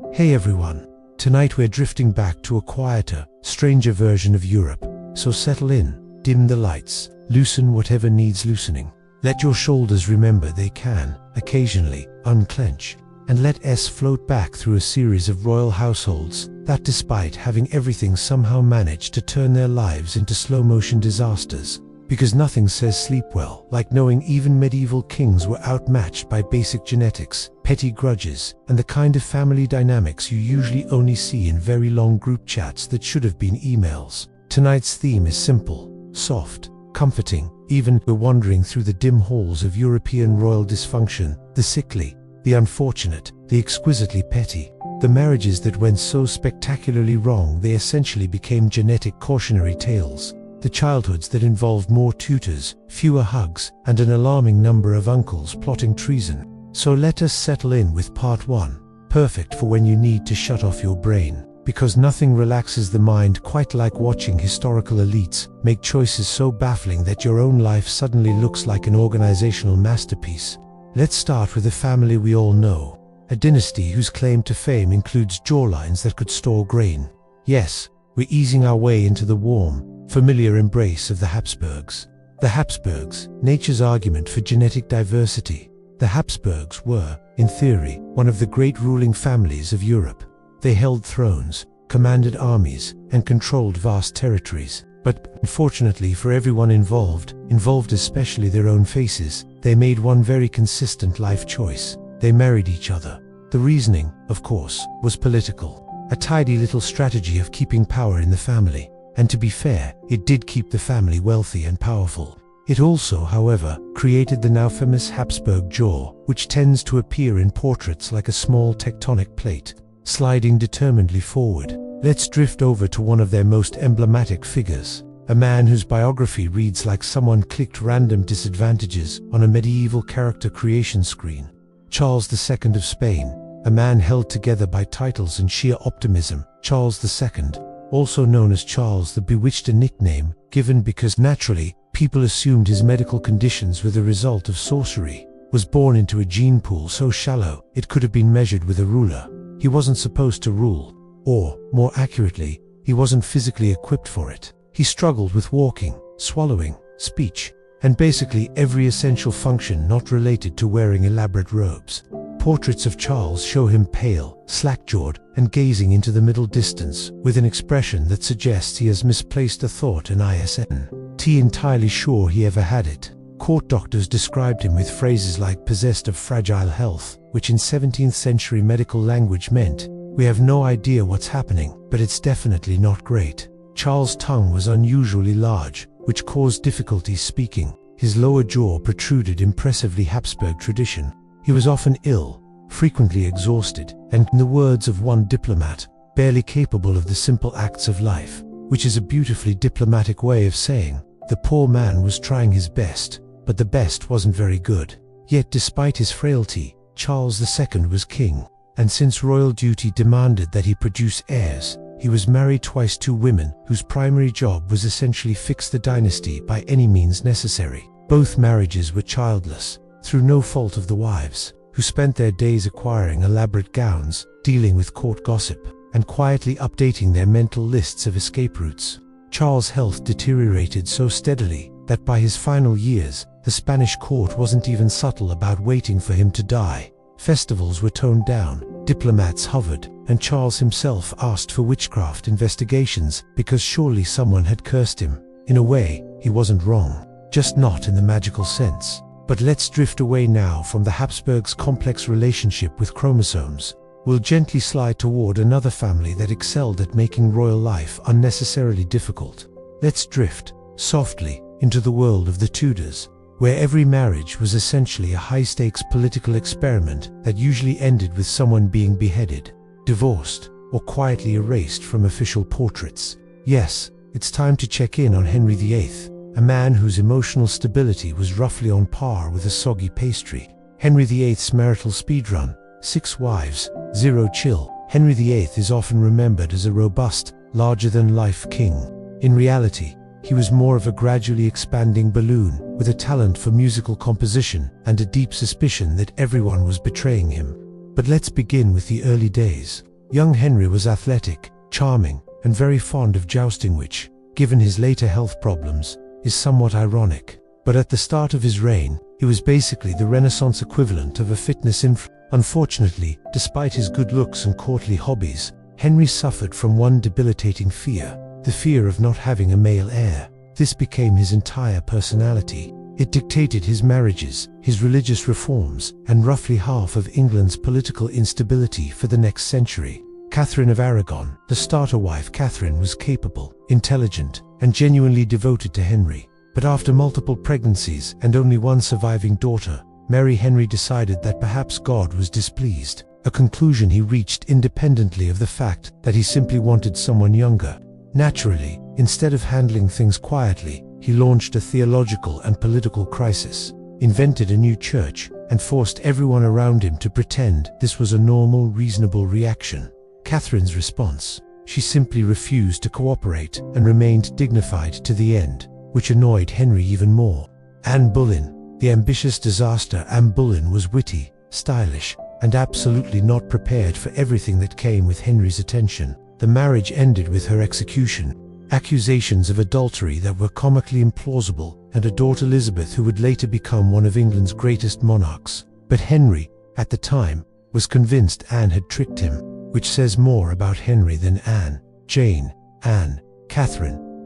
Hey everyone, tonight we're drifting back to a quieter, stranger version of Europe. So settle in, dim the lights, loosen whatever needs loosening. Let your shoulders remember they can, occasionally, unclench. And let us float back through a series of royal households that, despite having everything, somehow managed to turn their lives into slow-motion disasters. Because nothing says sleep well like knowing even medieval kings were outmatched by basic genetics, petty grudges, and the kind of family dynamics you usually only see in very long group chats that should have been emails. Tonight's theme is simple, soft, comforting. Even we're wandering through the dim halls of European royal dysfunction, the sickly, the unfortunate, the exquisitely petty. The marriages that went so spectacularly wrong they essentially became genetic cautionary tales. The childhoods that involved more tutors, fewer hugs, and an alarming number of uncles plotting treason. So let us settle in with part 1, perfect for when you need to shut off your brain. Because nothing relaxes the mind quite like watching historical elites make choices so baffling that your own life suddenly looks like an organizational masterpiece. Let's start with a family we all know, a dynasty whose claim to fame includes jawlines that could store grain. Yes, we're easing our way into the warm, familiar embrace of the Habsburgs. The Habsburgs, nature's argument for genetic diversity. The Habsburgs were, in theory, one of the great ruling families of Europe. They held thrones, commanded armies, and controlled vast territories. But, unfortunately for everyone involved especially their own faces, they made one very consistent life choice. They married each other. The reasoning, of course, was political. A tidy little strategy of keeping power in the family. And to be fair, it did keep the family wealthy and powerful. It also, however, created the now famous Habsburg jaw, which tends to appear in portraits like a small tectonic plate, sliding determinedly forward. Let's drift over to one of their most emblematic figures, a man whose biography reads like someone clicked random disadvantages on a medieval character creation screen. Charles II of Spain, a man held together by titles and sheer optimism. Charles II, also known as Charles the Bewitched, a nickname given because naturally people assumed his medical conditions were the result of sorcery, was born into a gene pool so shallow it could have been measured with a ruler. He wasn't supposed to rule, or, more accurately, he wasn't physically equipped for it. He struggled with walking, swallowing, speech, and basically every essential function not related to wearing elaborate robes. Portraits of Charles show him pale, slack-jawed, and gazing into the middle distance, with an expression that suggests he has misplaced a thought and isn't entirely sure he ever had it. Court doctors described him with phrases like possessed of fragile health, which in 17th century medical language meant, we have no idea what's happening, but it's definitely not great. Charles' tongue was unusually large, which caused difficulty speaking. His lower jaw protruded impressively Habsburg tradition. He was often ill, frequently exhausted, and, in the words of one diplomat, barely capable of the simple acts of life, which is a beautifully diplomatic way of saying, the poor man was trying his best, but the best wasn't very good. Yet despite his frailty, Charles II was king, and since royal duty demanded that he produce heirs, he was married twice to women whose primary job was essentially fix the dynasty by any means necessary. Both marriages were childless, through no fault of the wives, who spent their days acquiring elaborate gowns, dealing with court gossip, and quietly updating their mental lists of escape routes. Charles' health deteriorated so steadily that by his final years, the Spanish court wasn't even subtle about waiting for him to die. Festivals were toned down, diplomats hovered, and Charles himself asked for witchcraft investigations because surely someone had cursed him. In a way, he wasn't wrong, just not in the magical sense. But let's drift away now from the Habsburgs' complex relationship with chromosomes. We'll gently slide toward another family that excelled at making royal life unnecessarily difficult. Let's drift, softly, into the world of the Tudors, where every marriage was essentially a high-stakes political experiment that usually ended with someone being beheaded, divorced, or quietly erased from official portraits. Yes, it's time to check in on Henry VIII, a man whose emotional stability was roughly on par with a soggy pastry. Henry VIII's marital speedrun, 6 wives, 0 chill. Henry VIII is often remembered as a robust, larger-than-life king. In reality, he was more of a gradually expanding balloon, with a talent for musical composition and a deep suspicion that everyone was betraying him. But let's begin with the early days. Young Henry was athletic, charming, and very fond of jousting, which, given his later health problems, is somewhat ironic. But at the start of his reign, he was basically the Renaissance equivalent of a fitness influencer. Unfortunately, despite his good looks and courtly hobbies, Henry suffered from one debilitating fear, the fear of not having a male heir. This became his entire personality. It dictated his marriages, his religious reforms, and roughly half of England's political instability for the next century. Catherine of Aragon, the starter wife Catherine, was capable, intelligent, and genuinely devoted to Henry. But after multiple pregnancies and only one surviving daughter, Henry decided that perhaps God was displeased, a conclusion he reached independently of the fact that he simply wanted someone younger. Naturally, instead of handling things quietly, he launched a theological and political crisis, invented a new church, and forced everyone around him to pretend this was a normal, reasonable reaction. Catherine's response: she simply refused to cooperate and remained dignified to the end, which annoyed Henry even more. Anne Boleyn. The ambitious disaster Anne Boleyn was witty, stylish, and absolutely not prepared for everything that came with Henry's attention. The marriage ended with her execution, accusations of adultery that were comically implausible, and a daughter Elizabeth who would later become one of England's greatest monarchs. But Henry, at the time, was convinced Anne had tricked him, which says more about Henry than Anne, Jane, Anne, Catherine,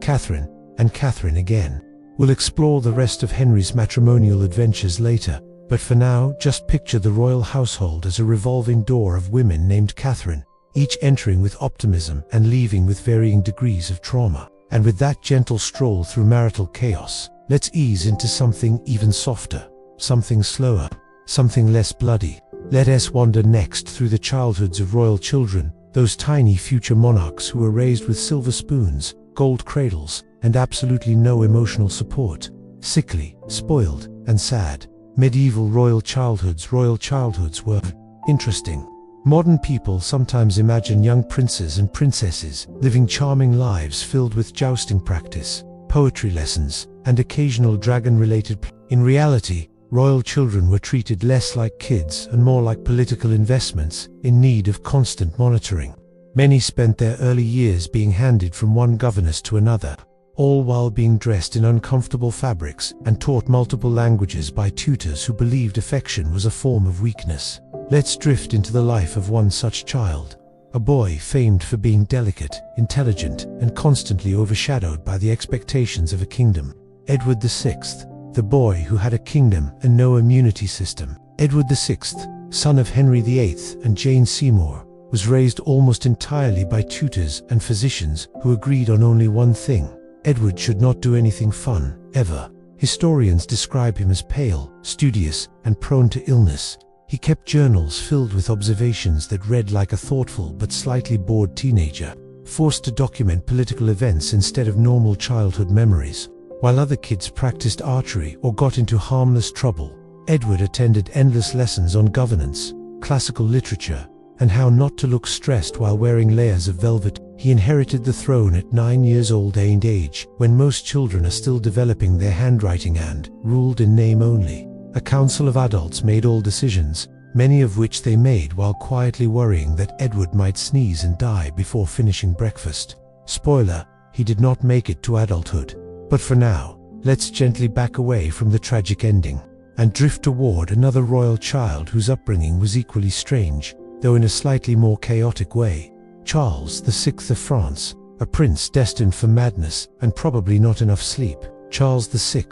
and Catherine again. We'll explore the rest of Henry's matrimonial adventures later, but for now, just picture the royal household as a revolving door of women named Catherine, each entering with optimism and leaving with varying degrees of trauma. And with that gentle stroll through marital chaos, let's ease into something even softer, something slower, something less bloody. Let us wander next through the childhoods of royal children, those tiny future monarchs who were raised with silver spoons, gold cradles, and absolutely no emotional support. Sickly, spoiled, and sad. Medieval royal childhoods were interesting. Modern people sometimes imagine young princes and princesses living charming lives filled with jousting practice, poetry lessons, and occasional dragon-related. In reality, royal children were treated less like kids and more like political investments in need of constant monitoring. Many spent their early years being handed from one governess to another, all while being dressed in uncomfortable fabrics and taught multiple languages by tutors who believed affection was a form of weakness. Let's drift into the life of one such child, a boy famed for being delicate, intelligent, and constantly overshadowed by the expectations of a kingdom. Edward VI, the boy who had a kingdom and no immunity system. Edward VI, son of Henry VIII and Jane Seymour, was raised almost entirely by tutors and physicians who agreed on only one thing: Edward should not do anything fun, ever. Historians describe him as pale, studious, and prone to illness. He kept journals filled with observations that read like a thoughtful but slightly bored teenager, forced to document political events instead of normal childhood memories. While other kids practiced archery or got into harmless trouble, Edward attended endless lessons on governance, classical literature, and how not to look stressed while wearing layers of velvet. He inherited the throne at 9 years old age, when most children are still developing their handwriting, and ruled in name only. A council of adults made all decisions, many of which they made while quietly worrying that Edward might sneeze and die before finishing breakfast. Spoiler, he did not make it to adulthood. But for now, let's gently back away from the tragic ending and drift toward another royal child whose upbringing was equally strange, though in a slightly more chaotic way. Charles VI of France, a prince destined for madness and probably not enough sleep. Charles VI,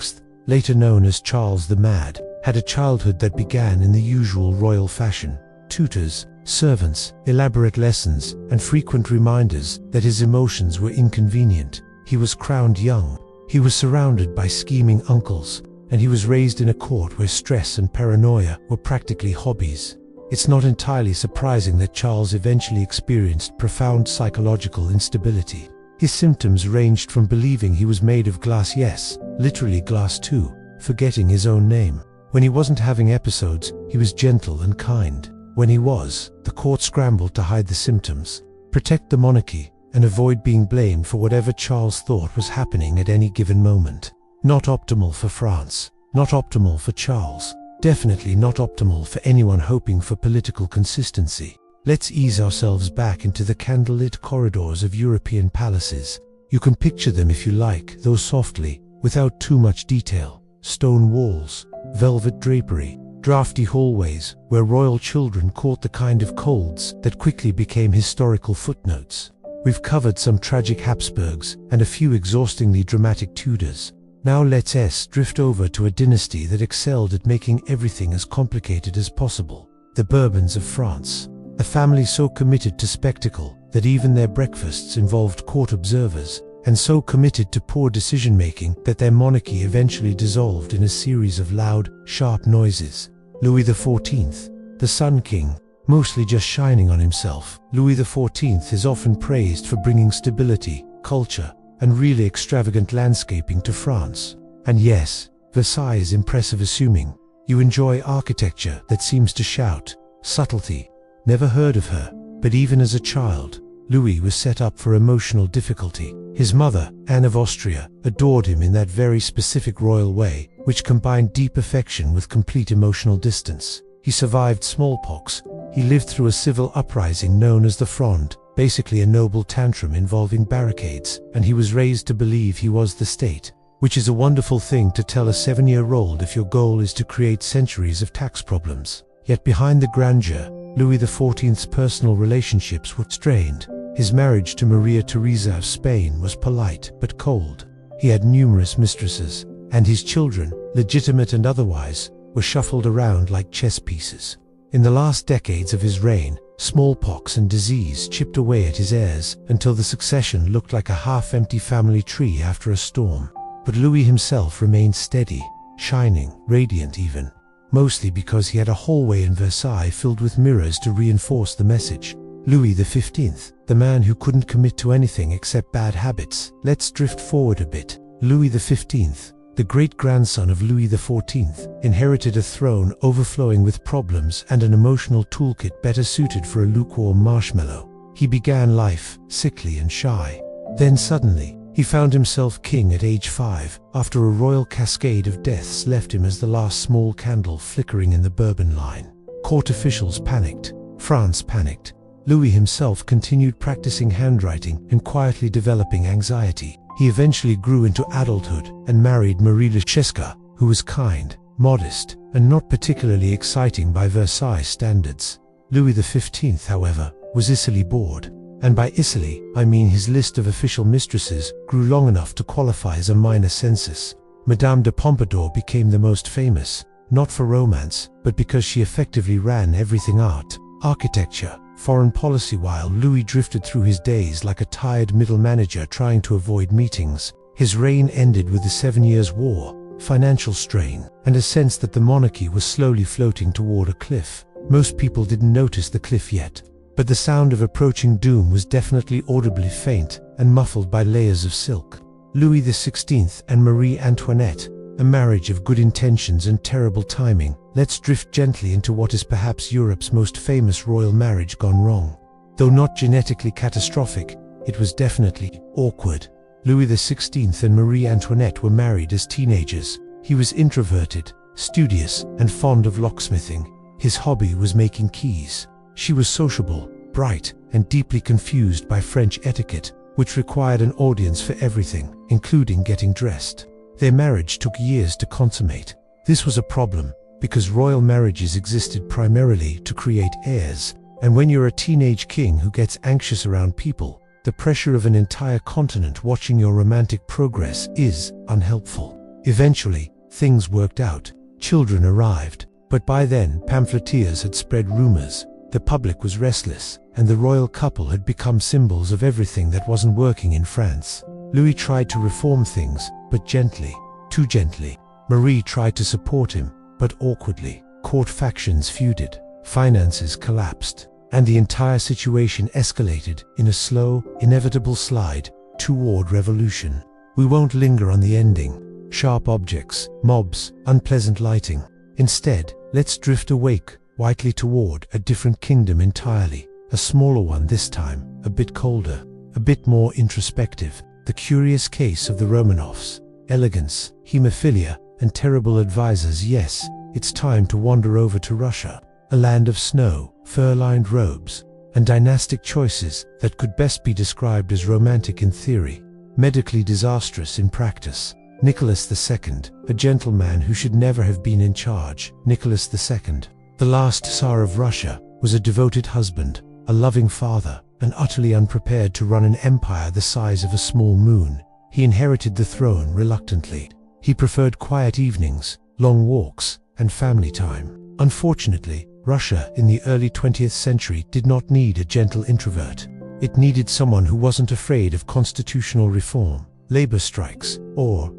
later known as Charles the Mad, had a childhood that began in the usual royal fashion: tutors, servants, elaborate lessons, and frequent reminders that his emotions were inconvenient. He was crowned young. He was surrounded by scheming uncles, and he was raised in a court where stress and paranoia were practically hobbies. It's not entirely surprising that Charles eventually experienced profound psychological instability. His symptoms ranged from believing he was made of glass, yes, literally glass, to forgetting his own name. When he wasn't having episodes, he was gentle and kind. When he was, the court scrambled to hide the symptoms, protect the monarchy, and avoid being blamed for whatever Charles thought was happening at any given moment. Not optimal for France, not optimal for Charles. Definitely not optimal for anyone hoping for political consistency. let's ease ourselves back into the candlelit corridors of European palaces. You can picture them if you like, though softly, without too much detail. Stone walls, velvet drapery, drafty hallways where royal children caught the kind of colds that quickly became historical footnotes. We've covered some tragic Habsburgs and a few exhaustingly dramatic Tudors. Now let's drift over to a dynasty that excelled at making everything as complicated as possible. The Bourbons of France. A family so committed to spectacle that even their breakfasts involved court observers, and so committed to poor decision-making that their monarchy eventually dissolved in a series of loud, sharp noises. Louis XIV, the Sun King, mostly just shining on himself. Louis XIV is often praised for bringing stability, culture, and really extravagant landscaping to France. And yes, Versailles is impressive, assuming you enjoy architecture that seems to shout subtlety. Never heard of her, but even as a child, Louis was set up for emotional difficulty. His mother, Anne of Austria, adored him in that very specific royal way, which combined deep affection with complete emotional distance. He survived smallpox. He lived through a civil uprising known as the Fronde, basically a noble tantrum involving barricades, and he was raised to believe he was the state, which is a wonderful thing to tell a 7-year-old if your goal is to create centuries of tax problems. Yet behind the grandeur, Louis XIV's personal relationships were strained. His marriage to Maria Theresa of Spain was polite but cold. He had numerous mistresses, and his children, legitimate and otherwise, were shuffled around like chess pieces. In the last decades of his reign, smallpox and disease chipped away at his heirs until the succession looked like a half-empty family tree after a storm. But Louis himself remained steady, shining, radiant even, mostly because he had a hallway in Versailles filled with mirrors to reinforce the message. Louis XV, the man who couldn't commit to anything except bad habits. Let's drift forward a bit. Louis XV, the great-grandson of Louis XIV, inherited a throne overflowing with problems and an emotional toolkit better suited for a lukewarm marshmallow. He began life sickly and shy. Then suddenly, he found himself king at age 5, after a royal cascade of deaths left him as the last small candle flickering in the Bourbon line. Court officials panicked. France panicked. Louis himself continued practicing handwriting and quietly developing anxiety. He eventually grew into adulthood and married Marie Lecesca, who was kind, modest, and not particularly exciting by Versailles standards. Louis XV, however, was Italy bored. And by Italy, I mean his list of official mistresses grew long enough to qualify as a minor census. Madame de Pompadour became the most famous, not for romance, but because she effectively ran everything art, architecture, foreign policy, while Louis drifted through his days like a tired middle manager trying to avoid meetings. His reign ended with the 7 Years' War, financial strain, and a sense that the monarchy was slowly floating toward a cliff. Most people didn't notice the cliff yet, but the sound of approaching doom was definitely audibly faint and muffled by layers of silk. Louis XVI and Marie Antoinette, a marriage of good intentions and terrible timing. Let's drift gently into what is perhaps Europe's most famous royal marriage gone wrong. Though not genetically catastrophic, it was definitely awkward. Louis XVI and Marie Antoinette were married as teenagers. He was introverted, studious, and fond of locksmithing. His hobby was making keys. She was sociable, bright, and deeply confused by French etiquette, which required an audience for everything, including getting dressed. Their marriage took years to consummate. This was a problem, because royal marriages existed primarily to create heirs, and when you're a teenage king who gets anxious around people, the pressure of an entire continent watching your romantic progress is unhelpful. Eventually, things worked out. Children arrived, but by then pamphleteers had spread rumors. The public was restless, and the royal couple had become symbols of everything that wasn't working in France. Louis tried to reform things, but gently, too gently. Marie tried to support him, but awkwardly. Court factions feuded, finances collapsed, and the entire situation escalated in a slow, inevitable slide toward revolution. We won't linger on the ending. Sharp objects, mobs, unpleasant lighting. Instead, let's drift awake, whitely toward a different kingdom entirely. A smaller one this time, a bit colder, a bit more introspective. The curious case of the Romanovs. Elegance, hemophilia, and terrible advisors. Yes, it's time to wander over to Russia. A land of snow, fur-lined robes, and dynastic choices that could best be described as romantic in theory, medically disastrous in practice. Nicholas II, a gentleman who should never have been in charge. Nicholas II, the last Tsar of Russia, was a devoted husband, a loving father, and utterly unprepared to run an empire the size of a small moon. He inherited the throne reluctantly. He preferred quiet evenings, long walks, and family time. Unfortunately, Russia in the early 20th century did not need a gentle introvert. It needed someone who wasn't afraid of constitutional reform, labor strikes, or,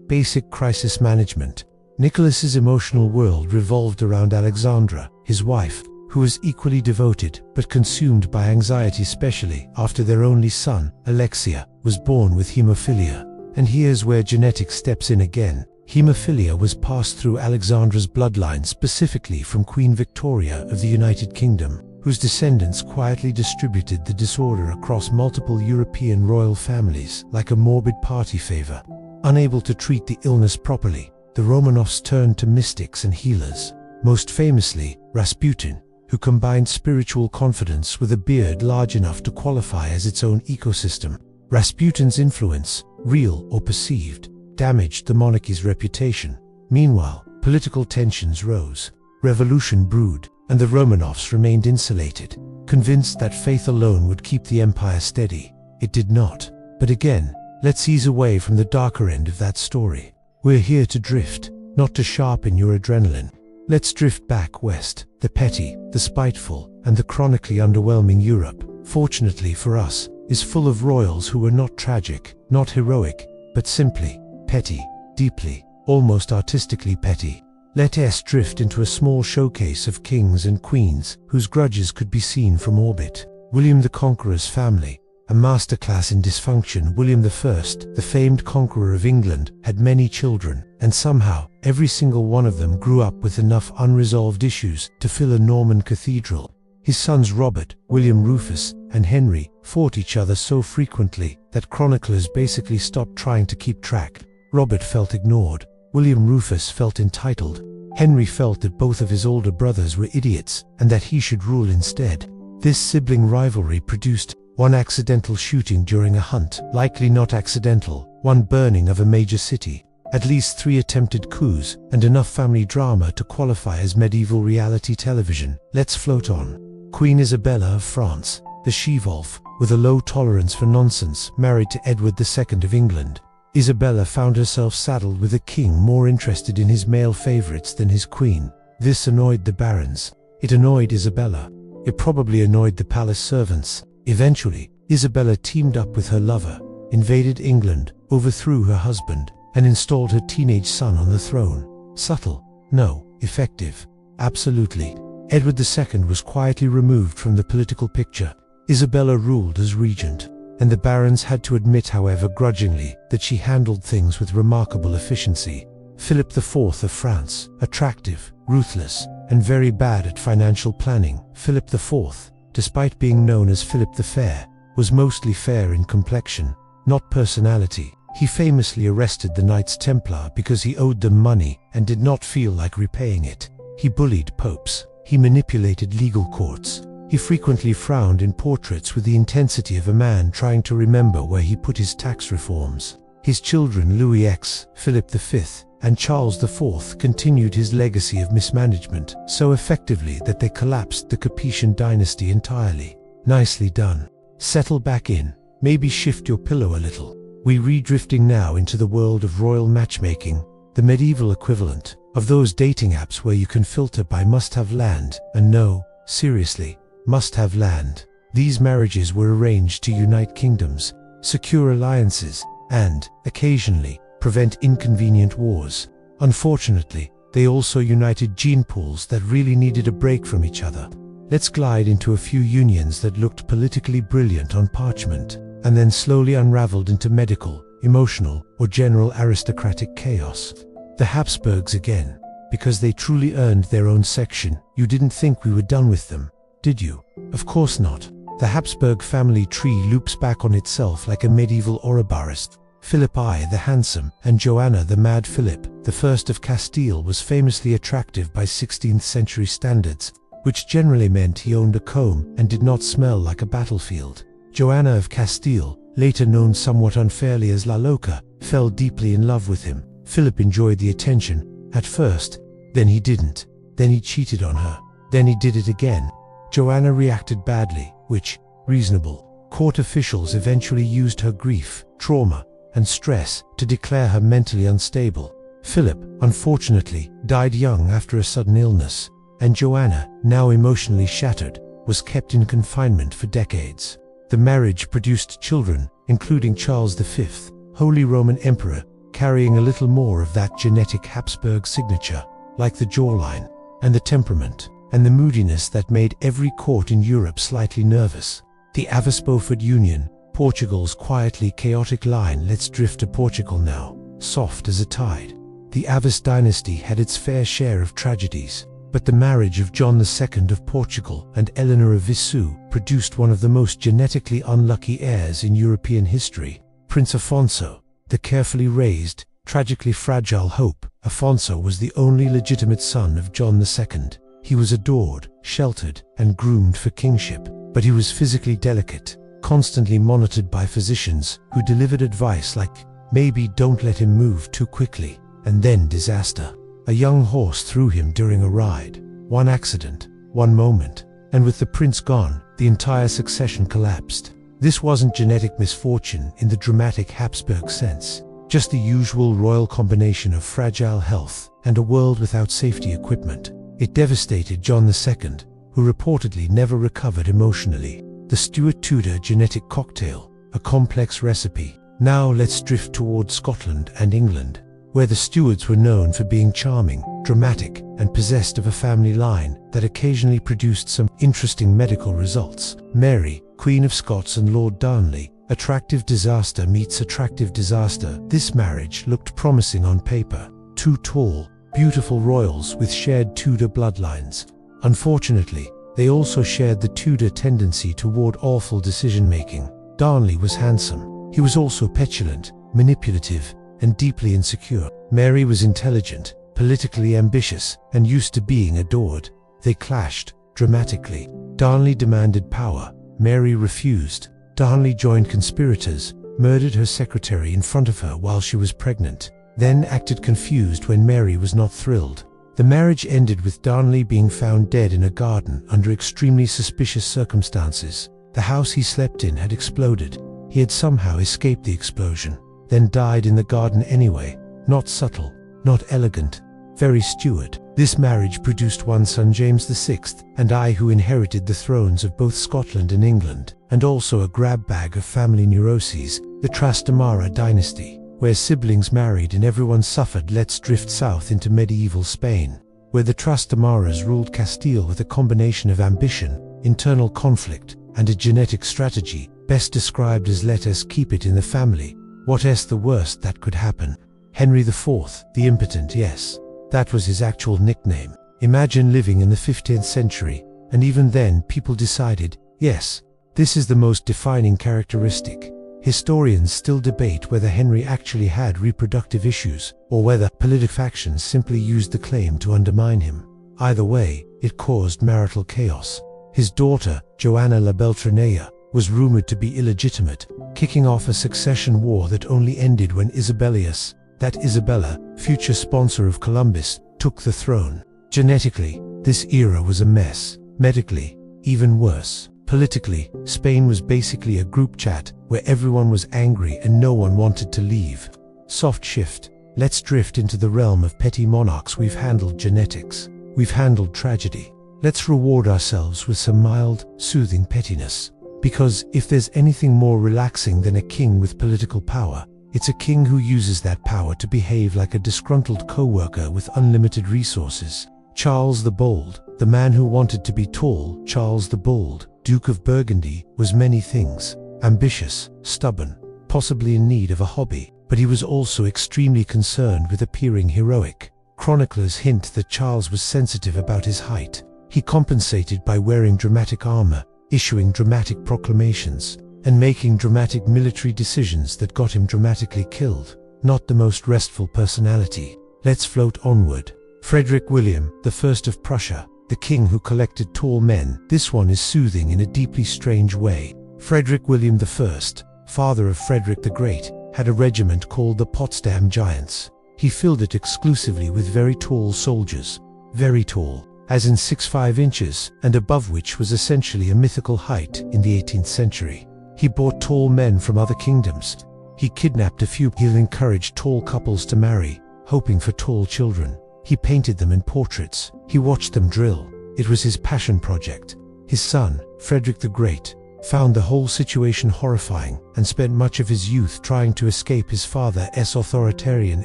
basic crisis management. Nicholas's emotional world revolved around Alexandra, his wife, who was equally devoted but consumed by anxiety, especially after their only son, Alexia, was born with hemophilia. And here's where genetics steps in again. Hemophilia was passed through Alexandra's bloodline, specifically from Queen Victoria of the United Kingdom, whose descendants quietly distributed the disorder across multiple European royal families like a morbid party favor. Unable to treat the illness properly, the Romanovs turned to mystics and healers. Most famously, Rasputin, who combined spiritual confidence with a beard large enough to qualify as its own ecosystem. Rasputin's influence, real or perceived, damaged the monarchy's reputation. Meanwhile, political tensions rose, revolution brewed, and the Romanovs remained insulated, convinced that faith alone would keep the empire steady. It did not. But again, let's ease away from the darker end of that story. We're here to drift, not to sharpen your adrenaline. Let's drift back west, the petty, the spiteful, and the chronically underwhelming Europe, fortunately for us, is full of royals who were not tragic, not heroic, but simply petty, deeply, almost artistically petty. Let us drift into a small showcase of kings and queens whose grudges could be seen from orbit. William the Conqueror's family, a masterclass in dysfunction. William I, the famed conqueror of England, had many children, and somehow, every single one of them grew up with enough unresolved issues to fill a Norman cathedral. His sons Robert, William Rufus, and Henry fought each other so frequently that chroniclers basically stopped trying to keep track. Robert felt ignored. William Rufus felt entitled. Henry felt that both of his older brothers were idiots and that he should rule instead. This sibling rivalry produced one accidental shooting during a hunt, likely not accidental, one burning of a major city, at least 3 attempted coups, and enough family drama to qualify as medieval reality television. Let's float on. Queen Isabella of France, the she-wolf, with a low tolerance for nonsense, married to Edward II of England. Isabella found herself saddled with a king more interested in his male favorites than his queen. This annoyed the barons. It annoyed Isabella. It probably annoyed the palace servants. Eventually, Isabella teamed up with her lover, invaded England, overthrew her husband, and installed her teenage son on the throne. Subtle? No. Effective? Absolutely. Edward II was quietly removed from the political picture. Isabella ruled as regent, and the barons had to admit, however grudgingly, that she handled things with remarkable efficiency. Philip IV of France, attractive, ruthless, and very bad at financial planning. Philip IV, despite being known as Philip the Fair, was mostly fair in complexion, not personality. He famously arrested the Knights Templar because he owed them money and did not feel like repaying it. He bullied popes. He manipulated legal courts. He frequently frowned in portraits with the intensity of a man trying to remember where he put his tax reforms. His children Louis X, Philip V, and Charles IV continued his legacy of mismanagement so effectively that they collapsed the Capetian dynasty entirely. Nicely done. Settle back in. Maybe shift your pillow a little. We're redrifting now into the world of royal matchmaking, the medieval equivalent of those dating apps where you can filter by must-have land, and no, seriously, must-have land. These marriages were arranged to unite kingdoms, secure alliances, and, occasionally, prevent inconvenient wars. Unfortunately, they also united gene pools that really needed a break from each other. Let's glide into a few unions that looked politically brilliant on parchment, and then slowly unraveled into medical, emotional, or general aristocratic chaos. The Habsburgs again, because they truly earned their own section. You didn't think we were done with them, did you? Of course not. The Habsburg family tree loops back on itself like a medieval Ouroboros. Philip I the Handsome and Joanna the Mad Philip I of Castile was famously attractive by 16th century standards, which generally meant he owned a comb and did not smell like a battlefield. Joanna of Castile, later known somewhat unfairly as La Loca, fell deeply in love with him. Philip enjoyed the attention at first, then he didn't. Then he cheated on her. Then he did it again. Joanna reacted badly, which, reasonable. Court officials eventually used her grief, trauma, and stress to declare her mentally unstable. Philip, unfortunately, died young after a sudden illness, and Joanna, now emotionally shattered, was kept in confinement for decades. The marriage produced children, including Charles V, Holy Roman Emperor, carrying a little more of that genetic Habsburg signature, like the jawline, and the temperament, and the moodiness that made every court in Europe slightly nervous. The Avis-Beaufort Union, Portugal's quietly chaotic line, let's drift to Portugal now, soft as a tide. The Avis dynasty had its fair share of tragedies, but the marriage of John II of Portugal and Eleanor of Viseu produced one of the most genetically unlucky heirs in European history, Prince Afonso, the carefully raised, tragically fragile hope. Afonso was the only legitimate son of John II. He was adored, sheltered, and groomed for kingship, but he was physically delicate, constantly monitored by physicians who delivered advice like, maybe don't let him move too quickly, and then disaster. A young horse threw him during a ride. One accident, one moment, and with the prince gone, the entire succession collapsed. This wasn't genetic misfortune in the dramatic Habsburg sense, just the usual royal combination of fragile health and a world without safety equipment. It devastated John II, who reportedly never recovered emotionally. The Stuart-Tudor genetic cocktail, a complex recipe. Now let's drift toward Scotland and England, where the Stuarts were known for being charming, dramatic, and possessed of a family line that occasionally produced some interesting medical results. Mary, Queen of Scots, and Lord Darnley, attractive disaster meets attractive disaster. This marriage looked promising on paper. Two tall, beautiful royals with shared Tudor bloodlines. Unfortunately, they also shared the Tudor tendency toward awful decision-making. Darnley was handsome. He was also petulant, manipulative, and deeply insecure. Mary was intelligent, politically ambitious, and used to being adored. They clashed, dramatically. Darnley demanded power. Mary refused. Darnley joined conspirators, murdered her secretary in front of her while she was pregnant, then acted confused when Mary was not thrilled. The marriage ended with Darnley being found dead in a garden under extremely suspicious circumstances. The house he slept in had exploded. He had somehow escaped the explosion, then died in the garden anyway. Not subtle, not elegant, very Stuart. This marriage produced one son, James VI, and I, who inherited the thrones of both Scotland and England, and also a grab bag of family neuroses, the Trastamara dynasty, where siblings married and everyone suffered. Let's drift south into medieval Spain, where the Trastamaras ruled Castile with a combination of ambition, internal conflict, and a genetic strategy, best described as let us keep it in the family. What's the worst that could happen? Henry IV, the Impotent, yes. That was his actual nickname. Imagine living in the 15th century, and even then people decided, yes, this is the most defining characteristic. Historians still debate whether Henry actually had reproductive issues, or whether political factions simply used the claim to undermine him. Either way, it caused marital chaos. His daughter, Joanna la Beltranea, was rumored to be illegitimate, kicking off a succession war that only ended when Isabellius, that Isabella, future sponsor of Columbus, took the throne. Genetically, this era was a mess. Medically, even worse. Politically, Spain was basically a group chat where everyone was angry and no one wanted to leave. Soft shift. Let's drift into the realm of petty monarchs. We've handled genetics. We've handled tragedy. Let's reward ourselves with some mild, soothing pettiness. Because if there's anything more relaxing than a king with political power, it's a king who uses that power to behave like a disgruntled co-worker with unlimited resources. Charles the Bold, the man who wanted to be tall. Charles the Bold, Duke of Burgundy, was many things. Ambitious, stubborn, possibly in need of a hobby, but he was also extremely concerned with appearing heroic. Chroniclers hint that Charles was sensitive about his height. He compensated by wearing dramatic armor, issuing dramatic proclamations, and making dramatic military decisions that got him dramatically killed. Not the most restful personality. Let's float onward. Frederick William, the First of Prussia, the king who collected tall men. This one is soothing in a deeply strange way. Frederick William I, father of Frederick the Great, had a regiment called the Potsdam Giants. He filled it exclusively with very tall soldiers. Very tall, as in 6'5" inches, and above which was essentially a mythical height in the 18th century. He bought tall men from other kingdoms. He kidnapped a few. He encouraged tall couples to marry, hoping for tall children. He painted them in portraits. He watched them drill. It was his passion project. His son, Frederick the Great, found the whole situation horrifying and spent much of his youth trying to escape his father's authoritarian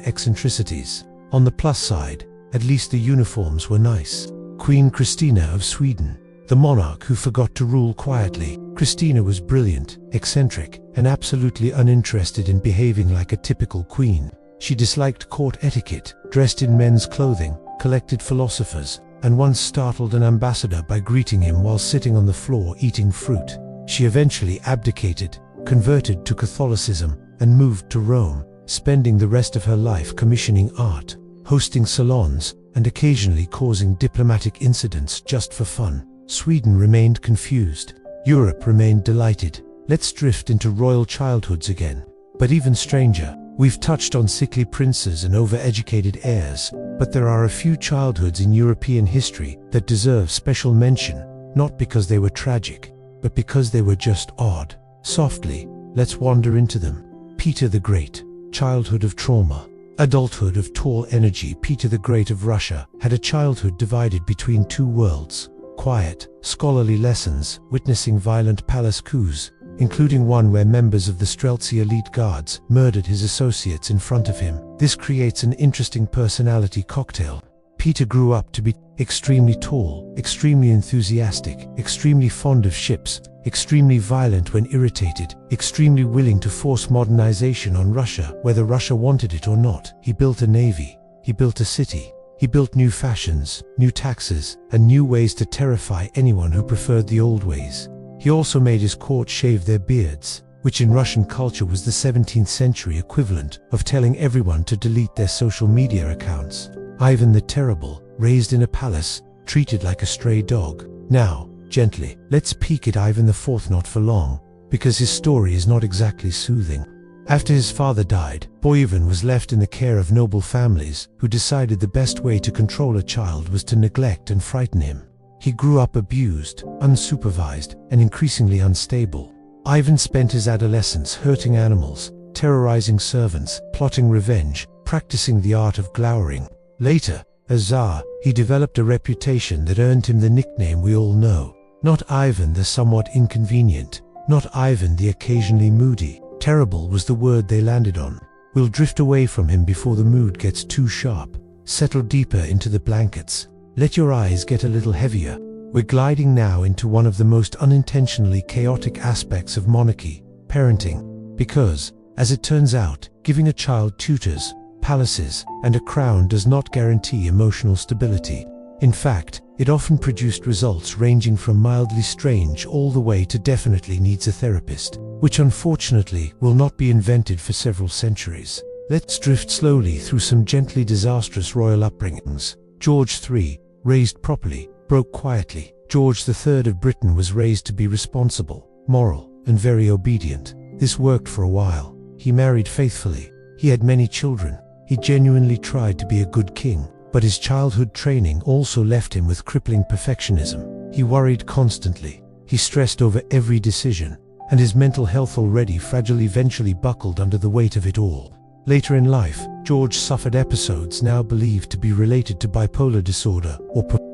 eccentricities. On the plus side, at least the uniforms were nice. Queen Christina of Sweden, the monarch who forgot to rule quietly. Christina was brilliant, eccentric, and absolutely uninterested in behaving like a typical queen. She disliked court etiquette, dressed in men's clothing, collected philosophers, and once startled an ambassador by greeting him while sitting on the floor eating fruit. She eventually abdicated, converted to Catholicism, and moved to Rome, spending the rest of her life commissioning art, hosting salons, and occasionally causing diplomatic incidents just for fun. Sweden remained confused. Europe remained delighted. Let's drift into royal childhoods again. But even stranger, we've touched on sickly princes and overeducated heirs, but there are a few childhoods in European history that deserve special mention, not because they were tragic, but because they were just odd. Softly, let's wander into them. Peter the Great, childhood of trauma. Adulthood of tall energy. Peter the Great of Russia had a childhood divided between two worlds. Quiet, scholarly lessons, witnessing violent palace coups, including one where members of the Streltsy elite guards murdered his associates in front of him. This creates an interesting personality cocktail. Peter grew up to be extremely tall, extremely enthusiastic, extremely fond of ships, extremely violent when irritated, extremely willing to force modernization on Russia, whether Russia wanted it or not. He built a navy. He built a city. He built new fashions, new taxes, and new ways to terrify anyone who preferred the old ways. He also made his court shave their beards, which in Russian culture was the 17th century equivalent of telling everyone to delete their social media accounts. Ivan the Terrible, raised in a palace, treated like a stray dog. Now, gently, let's peek at Ivan IV, not for long, because his story is not exactly soothing. After his father died, boy Ivan was left in the care of noble families who decided the best way to control a child was to neglect and frighten him. He grew up abused, unsupervised, and increasingly unstable. Ivan spent his adolescence hurting animals, terrorizing servants, plotting revenge, practicing the art of glowering. Later, as Tsar, he developed a reputation that earned him the nickname we all know. Not Ivan the somewhat inconvenient, not Ivan the occasionally moody. Terrible was the word they landed on. We'll drift away from him before the mood gets too sharp. Settle deeper into the blankets. Let your eyes get a little heavier. We're gliding now into one of the most unintentionally chaotic aspects of monarchy, parenting. Because, as it turns out, giving a child tutors, palaces, and a crown does not guarantee emotional stability. In fact, it often produced results ranging from mildly strange all the way to definitely needs a therapist, which unfortunately will not be invented for several centuries. Let's drift slowly through some gently disastrous royal upbringings. George III, raised properly, broke quietly. George III of Britain was raised to be responsible, moral, and very obedient. This worked for a while. He married faithfully. He had many children. He genuinely tried to be a good king. But his childhood training also left him with crippling perfectionism. He worried constantly. He stressed over every decision, and his mental health, already fragile, eventually buckled under the weight of it all. Later in life, George suffered episodes now believed to be related to bipolar disorder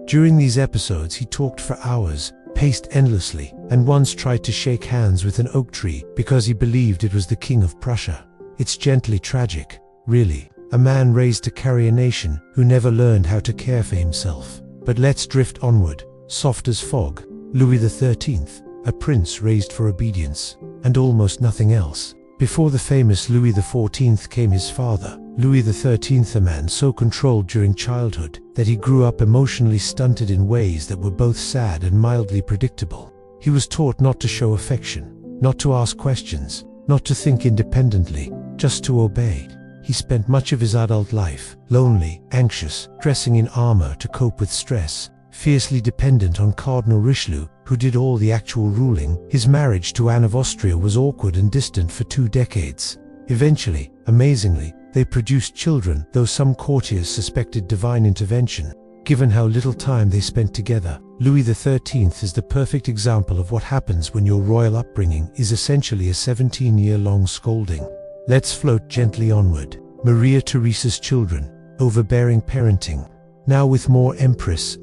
During these episodes he talked for hours, paced endlessly, and once tried to shake hands with an oak tree because he believed it was the King of Prussia. It's gently tragic, really. A man raised to carry a nation who never learned how to care for himself. But let's drift onward, soft as fog. Louis XIII, a prince raised for obedience, and almost nothing else. Before the famous Louis XIV came his father, Louis XIII, a man so controlled during childhood that he grew up emotionally stunted in ways that were both sad and mildly predictable. He was taught not to show affection, not to ask questions, not to think independently, just to obey. He spent much of his adult life lonely, anxious, dressing in armor to cope with stress, fiercely dependent on Cardinal Richelieu, who did all the actual ruling. His marriage to Anne of Austria was awkward and distant for 2 decades. Eventually, amazingly, they produced children, though some courtiers suspected divine intervention. Given how little time they spent together, Louis XIII is the perfect example of what happens when your royal upbringing is essentially a 17-year-long scolding. Let's float gently onward. Maria Theresa's children, overbearing parenting. Now with more Empress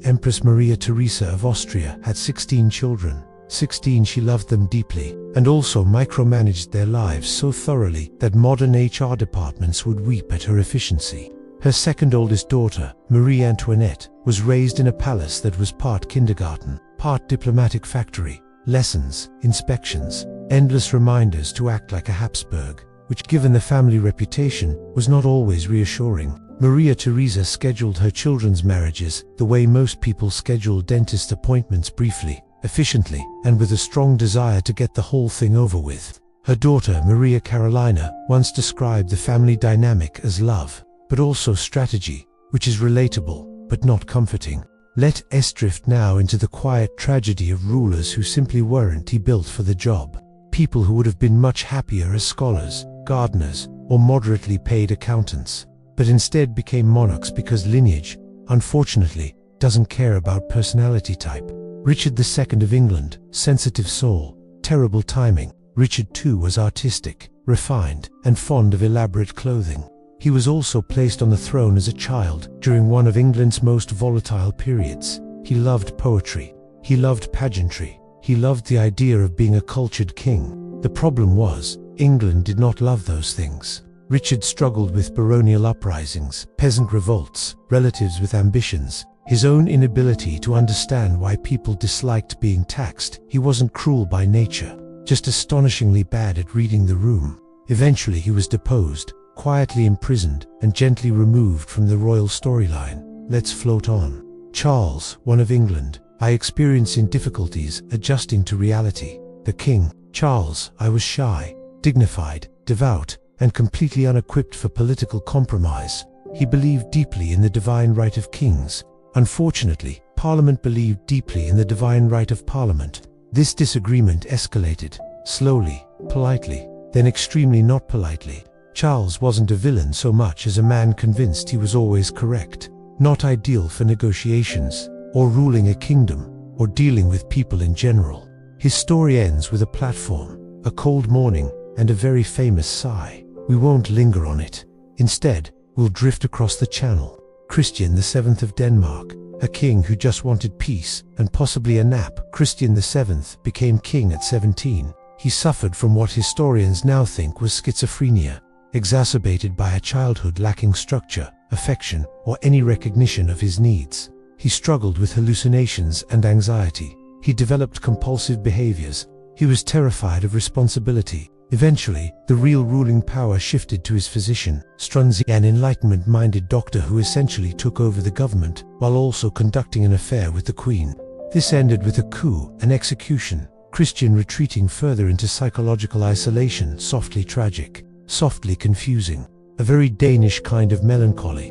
Maria Theresa of Austria had 16 children. 16, she loved them deeply, and also micromanaged their lives so thoroughly that modern HR departments would weep at her efficiency. Her second oldest daughter, Marie Antoinette, was raised in a palace that was part kindergarten, part diplomatic factory, lessons, inspections, endless reminders to act like a Habsburg, which given the family reputation, was not always reassuring. Maria Theresa scheduled her children's marriages the way most people schedule dentist appointments: briefly, efficiently, and with a strong desire to get the whole thing over with. Her daughter, Maria Carolina, once described the family dynamic as love, but also strategy, which is relatable, but not comforting. Let us drift now into the quiet tragedy of rulers who simply weren't built for the job. People who would have been much happier as scholars, gardeners, or moderately paid accountants, but instead became monarchs because lineage, unfortunately, doesn't care about personality type. Richard II of England, sensitive soul, terrible timing. Richard II was artistic, refined, and fond of elaborate clothing. He was also placed on the throne as a child during one of England's most volatile periods. He loved poetry. He loved pageantry. He loved the idea of being a cultured king. The problem was, England did not love those things. Richard struggled with baronial uprisings, peasant revolts, relatives with ambitions, his own inability to understand why people disliked being taxed. He wasn't cruel by nature, just astonishingly bad at reading the room. Eventually he was deposed, quietly imprisoned, and gently removed from the royal storyline. Let's float on. Charles, I of England. I experiencing difficulties adjusting to reality. The King. Charles I was shy, dignified, devout, and completely unequipped for political compromise. He believed deeply in the divine right of kings. Unfortunately, Parliament believed deeply in the divine right of Parliament. This disagreement escalated, slowly, politely, then extremely not politely. Charles wasn't a villain so much as a man convinced he was always correct. Not ideal for negotiations, or ruling a kingdom, or dealing with people in general. His story ends with a platform, a cold morning, and a very famous sigh. We won't linger on it. Instead, we'll drift across the channel. Christian VII of Denmark, a king who just wanted peace and possibly a nap. Christian VII became king at 17. He suffered from what historians now think was schizophrenia, exacerbated by a childhood lacking structure, affection, or any recognition of his needs. He struggled with hallucinations and anxiety. He developed compulsive behaviors. He was terrified of responsibility. Eventually, the real ruling power shifted to his physician, Strunzi, an Enlightenment-minded doctor who essentially took over the government, while also conducting an affair with the Queen. This ended with a coup, an execution, Christian retreating further into psychological isolation, softly tragic, softly confusing, a very Danish kind of melancholy.